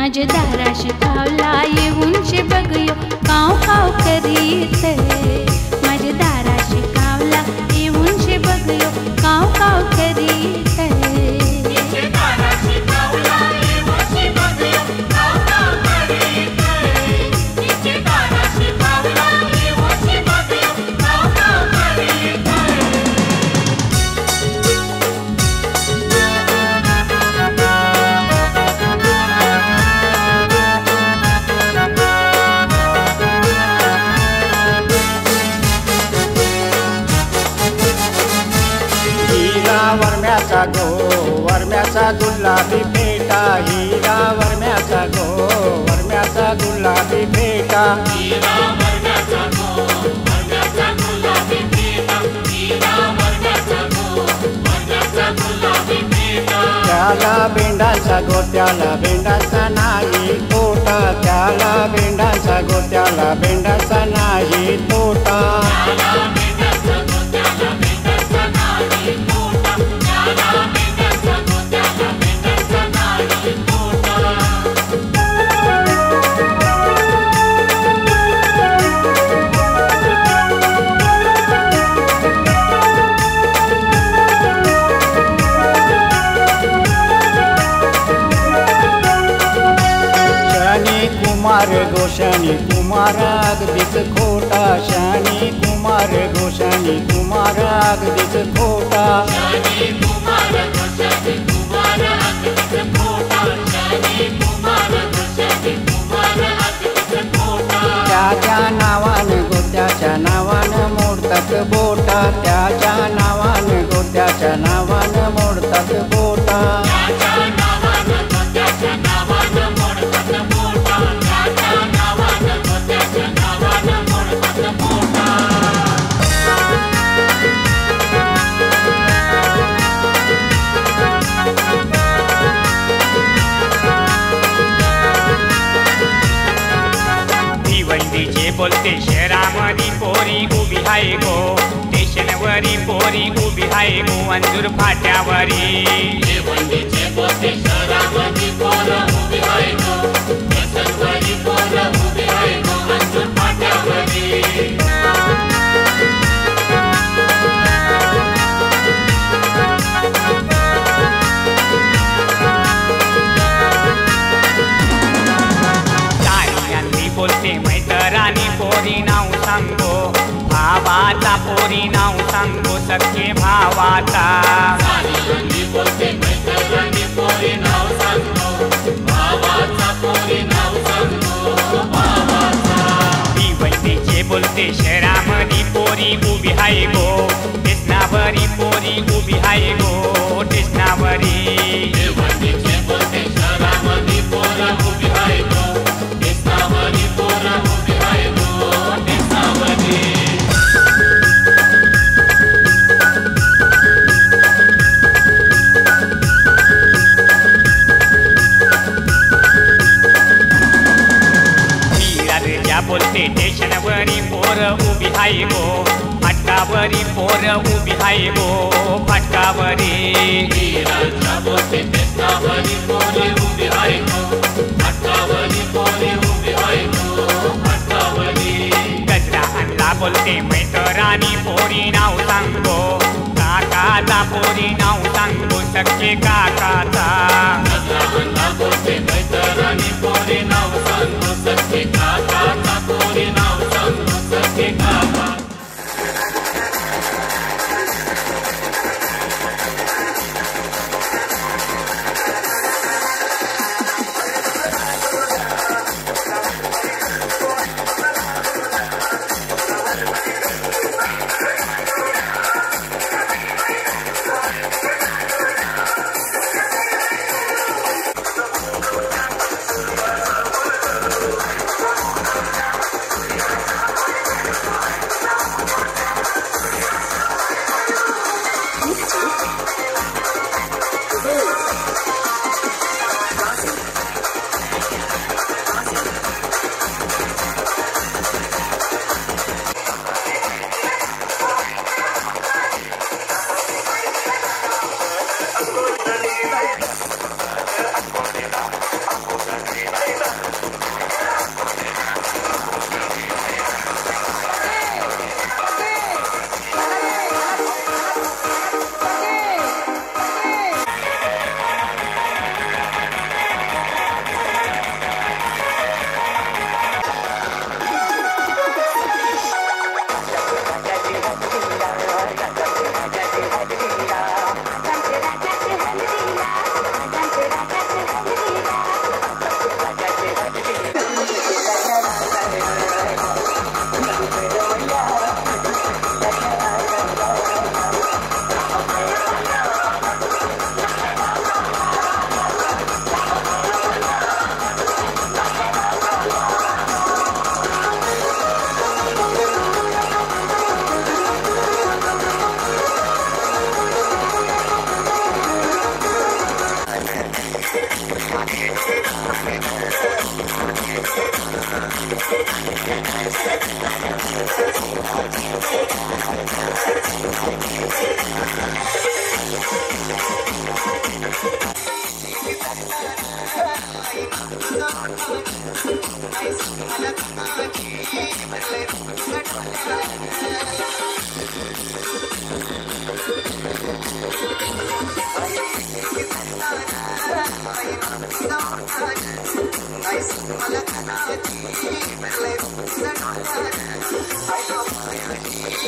माझे दारा शिकावला येऊनचे बघयो काव काव करीत रे माझे दारा शिकावला येऊनचे बघयो काव काव करीत रे वर्म्याचा गो वर्म्याचा गुलाबी फेटा हिरा वर्म्याचा गो वर्म्याचा गुलाबी फेटा त्याला बेंडाचा गो त्याला बेंडाचा नाही तोटा त्याला बेंडाचा गो त्याला बेंडाचा नाही तोटा कुमार गो शनी कुमार अगदीच खोटा शनी कुमार कुमार घोषानी कुमार अगदीच खोटा त्याच्या नावानं गोत्याच्या नावानं मोडतात बोटा त्याच्या नावानं गोत्याच्या नावानं मोडतात बोटा भिवंडीचे बोलते शहरामधी पोरी उभी हाय गो स्टेशनवरी पोरी उभी हाय गो अंजूर फाट्यावरी भिवंडीचे बोलते शहरामधी पोरं उभी हाय गो स्टेशनवरी पोरं उभी हाय गो अंजूर फाट्यावरी बोलते मैतरानी पोरी नाव सांगो भावाचा पोरी नाव सांगो सख्खे भावाचा बोलते मैतरानी पोरी नाव सांगो भावाचा पोरी नाव सांगो भावाचा भिवंडीचे बोलते शहरामधी पोरी उभी हाय गो स्टेशनावरी पोरी उभी हाय गो स्टेशनावरी भिवंडीचे बोलते शहरामधी पोरं उभी हाय गो स्टेशनावरी पोरं उभी हाय गो स्टेशनावरी बोलते स्टेशनवरी पोरं उभी हाय गो फाटकावरी पोरं उभी हाय गो फाटकावरी बोलते स्टेशनावरी पोरी उभी हाय गो फाटकावरी पोरी उभी हाय गो फाटकावरी गजरा आणला बोलते मैतरानी पोरी नाव सांगो काकाचा पोरी नाव सांगो सख्खे काकाचा बोलते मैतरानी पोरी नाव सांगो सख्खे काकाचा पोरी नाव सांगो सख्खे काका I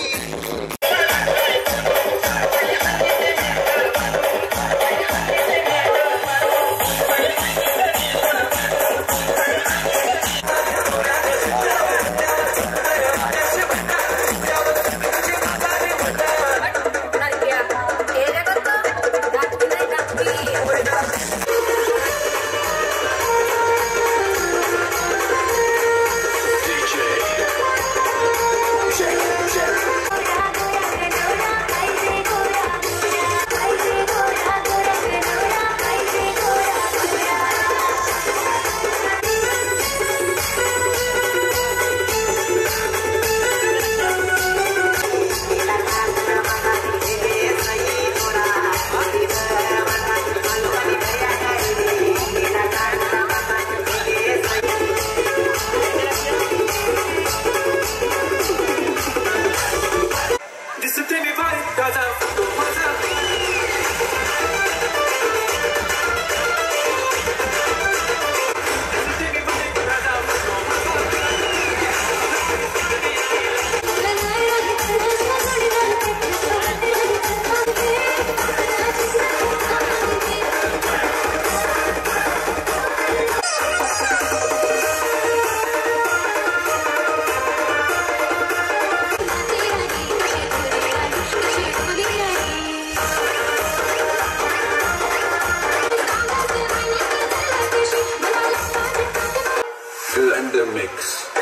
the mix.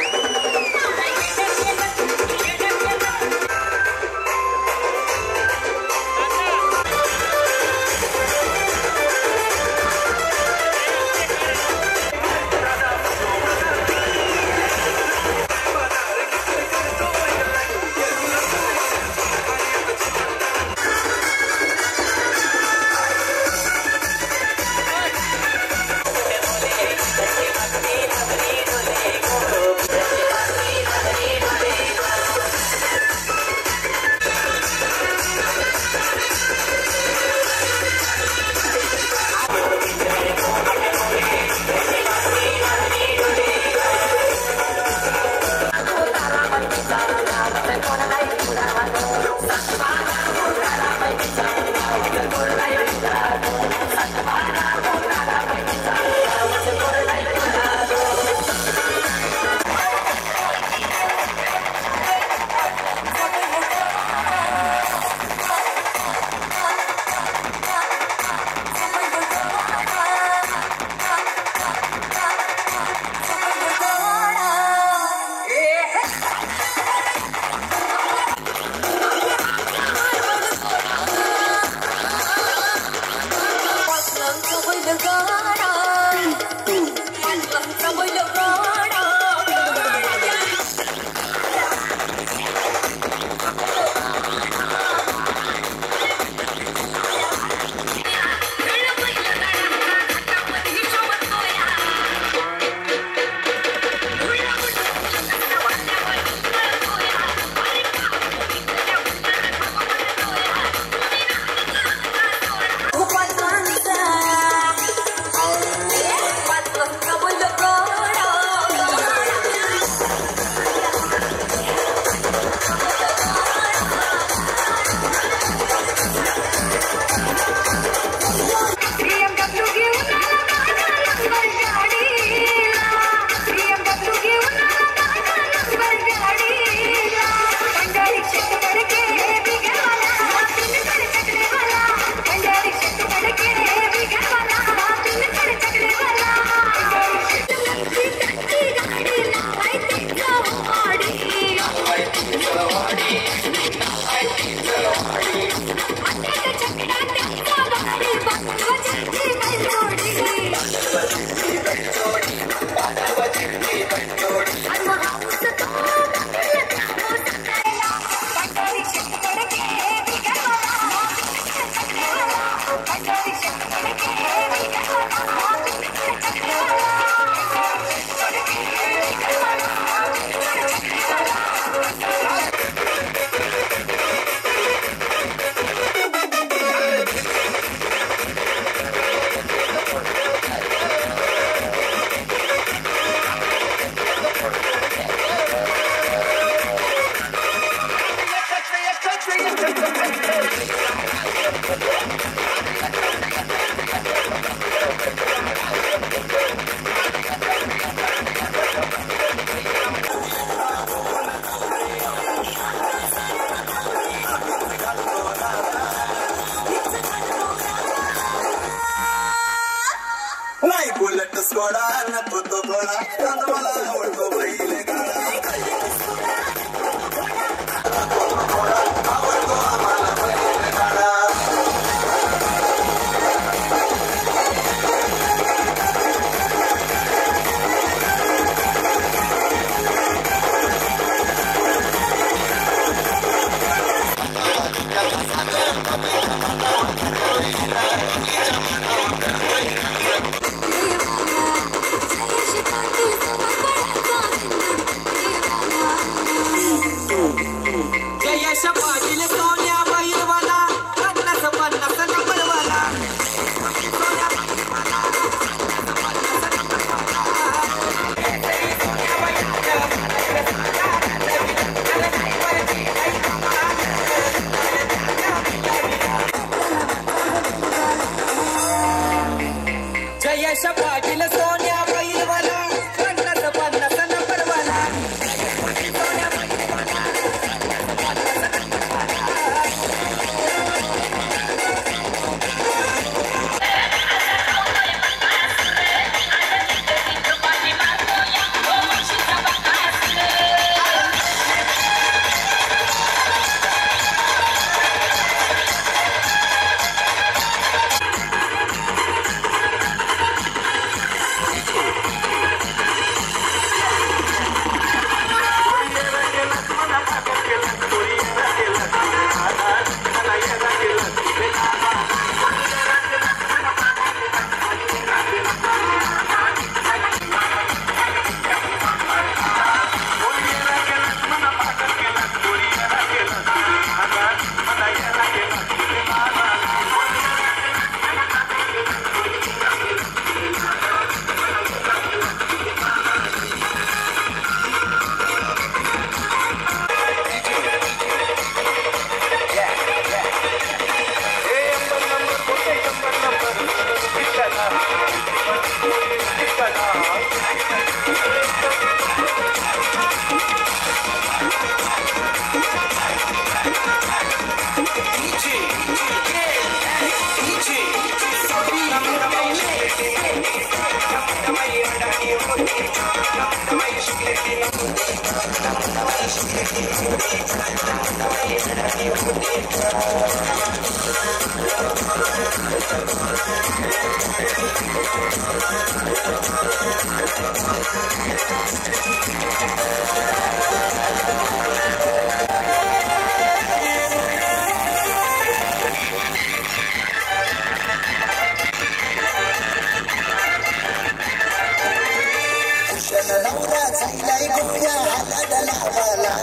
नवरा झालाय गोया हातात लावाला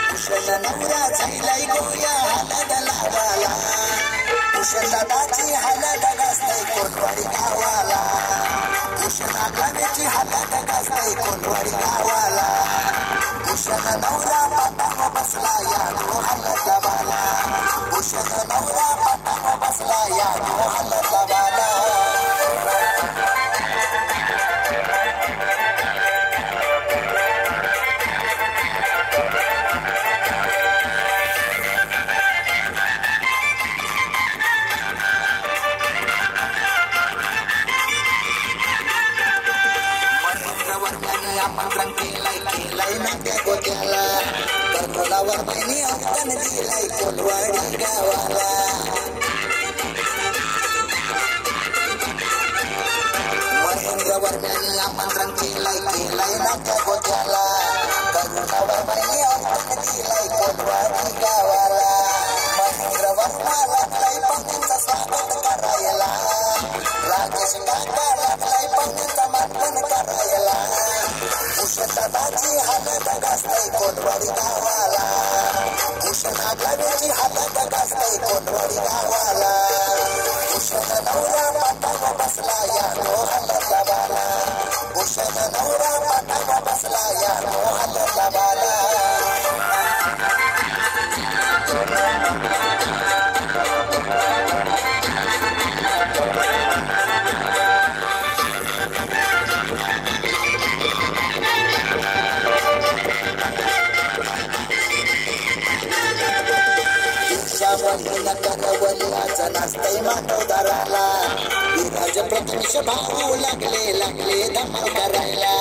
कुशल नवरा झालाय गोया हातात लावाला कुशल दादाची हालत गाजतय कोणवाडी गावाला कुशल आगाव्याची हालत गाजतय कोणवाडी गावाला कुशल नवरा पाटावर बसला या हालत लावाला कुशल नवरा पाटावर बसला या हालत लावाला आमंत्रण केलंय नाट्या गोट्याला कर्मलावर महिनी अवतन दिलाय कोलवाडी गावाला महेंद्र वर्म्याने आमंत्रण केलंय नाट्या गोट्याला कर्मलावर महिनी अवतन दिलाय कोलवाडी गावाला महेंद्र वर्मा लागलाय पंडितचं स्वागत करायला राजेश काका लागलाय पंडितचं मानपण करायला दादाची हालत गाजतय कोणवाडी गावाला कुशल आगाव्याची हालत गाजतय कोणवाडी गावाला कुशल नवरा पाटावर बसला या हालत लावाला कुशल नवरा पाटावर बसला या हालत लावाला करवल्याचा नाचतय माधवदाराला विराज प्रथमेश भाऊ लागले धमाल करायला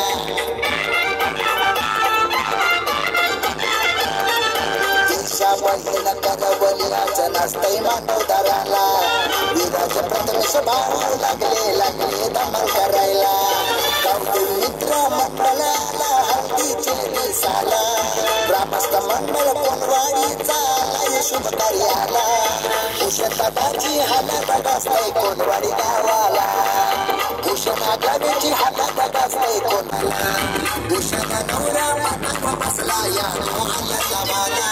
दिशाबहीन करवल्याचा नाचतय माधवदाराला विराज प्रथमेश भाऊ लागले धमाल करायला कौतुक मित्र मंडळाला हल्दीचे दिसाला ग्रामस्थ मंडळ कोणवाडीचा शुभ कार्याला कुशल दादाची हालत गाजतय कोणवाडी गावाला कुशल आगाव्याची हालत गाजतय कोणाला कुशल नवरा पाटावर बसला या हालत लावाला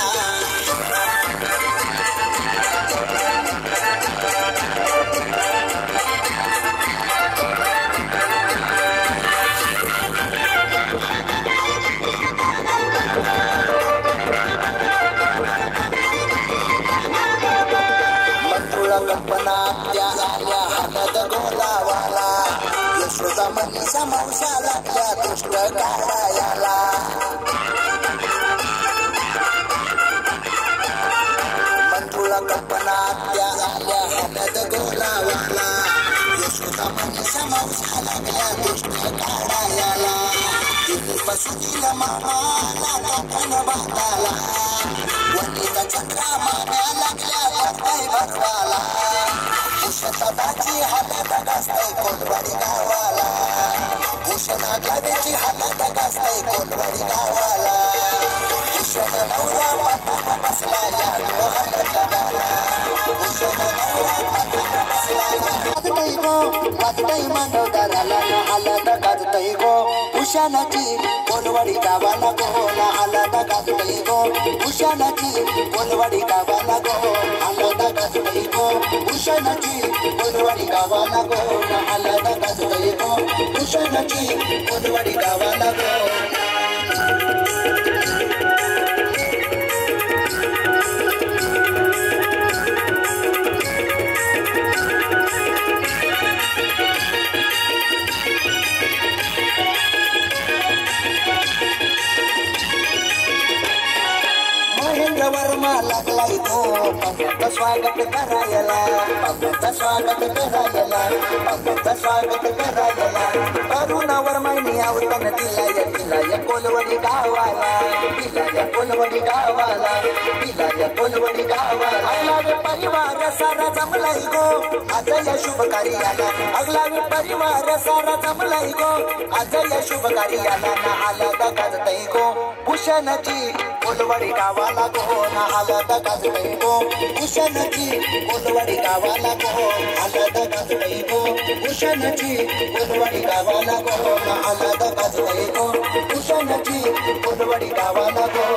कल्पना त्या आल्या हातात गोलावाला यशोदा मनीषा मावशा लागल्या दुष्ट काढायला मंजुळा कल्पना त्या आल्या हातात गोलावाला यशोदा मनीषा मावशा लागल्या दुष्ट काढायला दिलीप सुनील मामाला काठण बांधाला वनिता चंद्रा माम्या लागल्या करताय भरवाला दादाची हालत गाजतय कोणवाडी गावाला कुशल आगाव्याची हालत गाजतय कोणवाडी गावाला कुशल नवरा पाटावर बसला या हालत लावाला कुशल नवरा पाटावर बसला या वाजतय माधवदाराला हालत गाजतय गो कुशालाची कोणवाडी गावाला गो हालत गाजतय गो कुशालाची कोणवाडी गावाला गो हालत गाजतय गो कुशालाची कोणवाडी गावाला गो हालत गाजतय गो कुशालाची कोणवाडी गावाला गो मामा लागलाय तो पाहुण्याचं स्वागत करायला, पाहुण्याचं स्वागत करायला, पाहुण्याचं स्वागत करायला. तरुणावर महिनी आवतन दिलाय कोलवडी गावाला, दिलाय कोलवडी गावाला, दिलाय कोलवडी गावाला. अगलावे परिवार सारा जमलाय गो आज या शुभ कार्याला, अगलावे परिवार सारा जमलाय गो आज या शुभ कार्याला. ना आला गाजतय गो भूषणाची कोलवडी गावाला गो, ना आला गाजतय गो भूषणाची कोलवडी गावाला गो, आला गाजतय गो भूषणाची कोलवडी गावाला गो, ना आला गाजतय गो भूषणाची कोलवडी गावाला गो.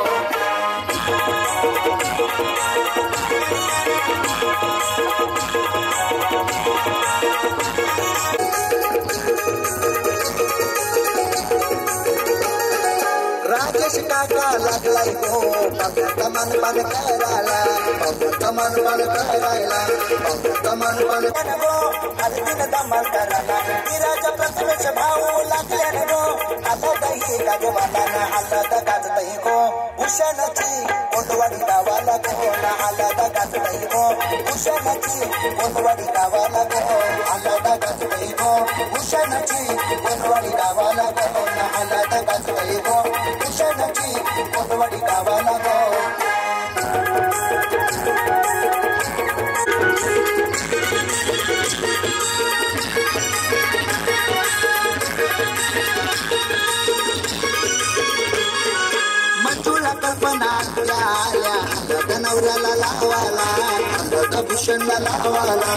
राजेश काका लागलाय गो पाहुण्याचा मनपान करायला, पाहुण्याचा मनपान करायला, पाहुण्याचा मनपान गो हळदीन धमाल करायला. विराज प्रथमेश भाऊ लागल्यान गो आता दही गाजवाला, ना आला गाजतय गो भूषणाची कोलवडी गावाला गो, ना आला गाजतय गो भूषणाची कोलवडी गावाला गो, आला गाजतय गो भूषणाची कोलवडी गावाला गो, ना आला गाजतय गो भूषणाची कोलवडी गावाला गो. मंजुळा कल्पना आल्या नवऱ्याला लावाला, भूषणला लावाला,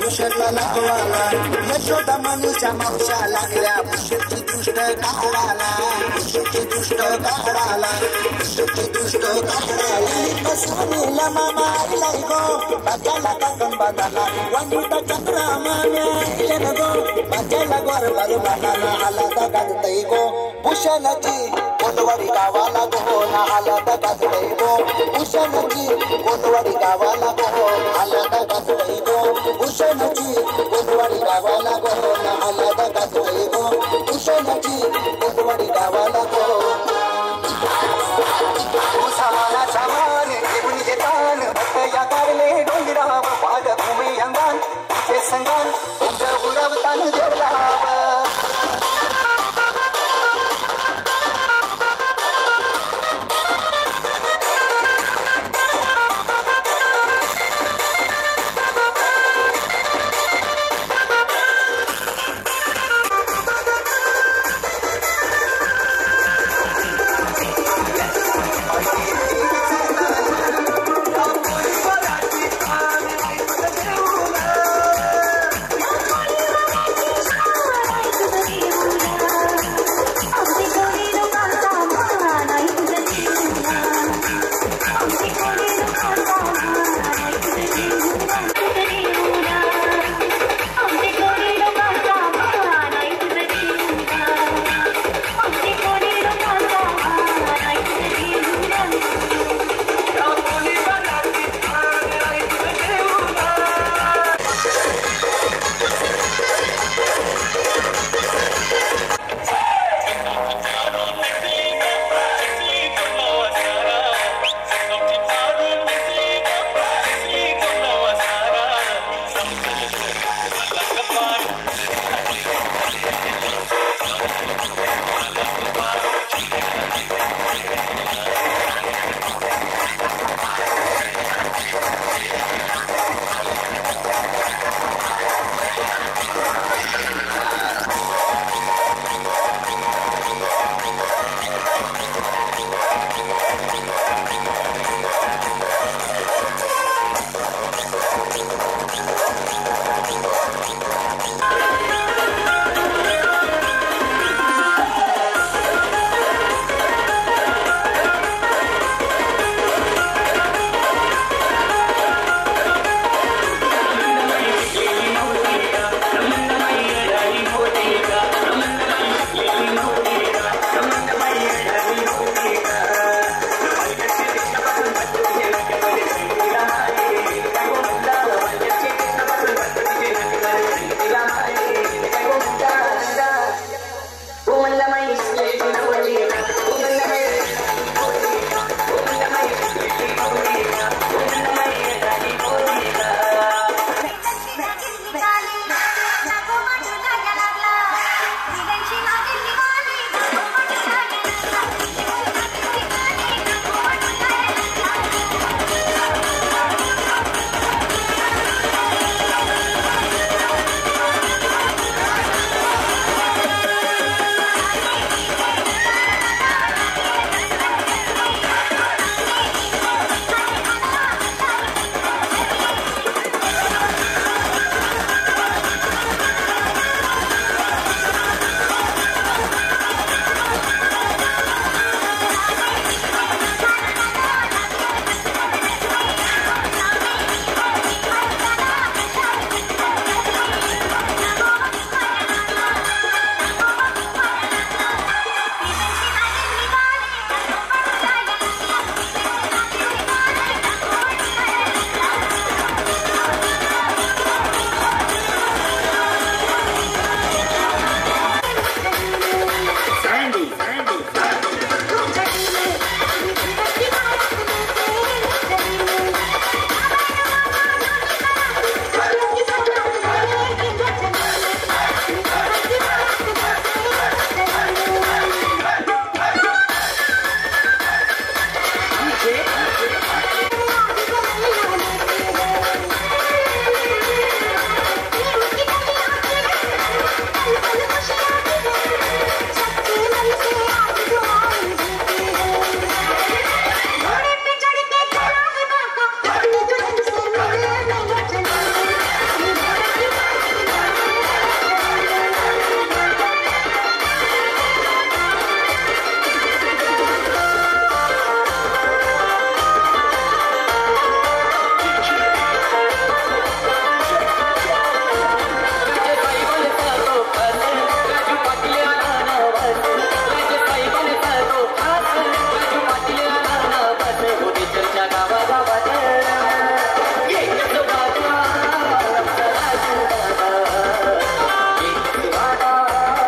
भूषणला लावाला. यशोदा मनीच्या मावशा लागल्या भूषणची दृष्ट काढाला, भूषणची दृष्ट काढाला, भूषणची दृष्ट काढाला. सोनीला मामा आलाय गो बाजाला काकण बाजाला, वंदिता चक्रा माम्या आयल्यान गो बाजाला गोर बाजूला, ना आला गाजतय गो भूषणाची कोलवडी गावाला गो, ना आला गाजतय गो भूषणाची कोलवडी गावाला गो, आला गाजतय गो भूषणाची कोलवडी गावाला गो, ना आला गाजतय